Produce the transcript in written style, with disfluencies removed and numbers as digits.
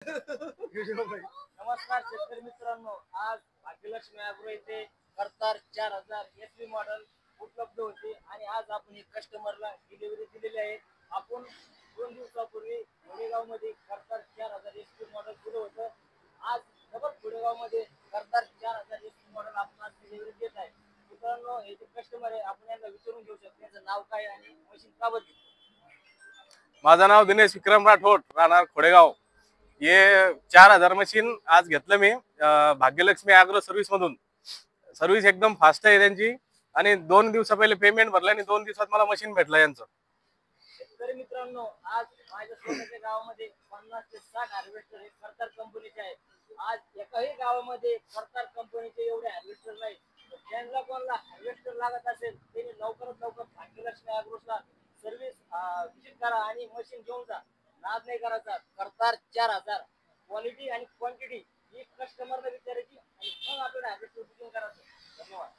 नमस्कार शेतकरी मित्रांनो, आज भाग्यलक्ष्मी ॲग्रो येथे करतार 4000 एसवी मॉडेल उपलब्ध होते आणि आज आपण एक कस्टमरला डिलिव्हरी दिलेली आहे. आपण 2 दिवसापूर्वी घोडेगाव मध्ये करतार 4000 एसवी मॉडेल दिलं होतं. आज डबल घोडेगाव मध्ये करतार 4000 एसवी मॉडेल आपण आज डिलिव्हरी देत आहे. मित्रांनो, हे जे कस्टमर आहे आपण यांना विचारून घेऊ शकतो याचं नाव काय आणि मशीन का बदली. माझं नाव दिनेश विक्रम राठोड, राहणार खोडेगाव. हे 4000 मशीन आज घेतलं मी भाग्यलक्ष्मी ॲग्रो सर्व्हिस मधून. सर्व्हिस एकदम फास्ट आहे त्यांची आणि 2 दिवसा पहिले पेमेंट भरलं आणि 2 दिवसात मला मशीन भेटलं यांचं. शेतकरी मित्रांनो, आज माझ्या स्वतःच्या गावामध्ये 50 ते 60 हार्वेस्टर हे करतार कंपनीचे आहेत. आज एकाही गावामध्ये करतार कंपनीचे एवढे हार्वेस्टर नाही. ज्यांना कोणाला हार्वेस्टर लागत असेल त्यांनी लवकरात लवकर भाग्यलक्ष्मी ॲग्रोला सर्व्हिस विजिट करा आणि मशीन घेऊन जा. नाद नाही करायचा. करतार 4000 क्वालिटी आणि क्वांटिटी ही कस्टमरला विचारायची आणि मग आपल्याला हार्वेस्टर बुकिंग करायचं. धन्यवाद.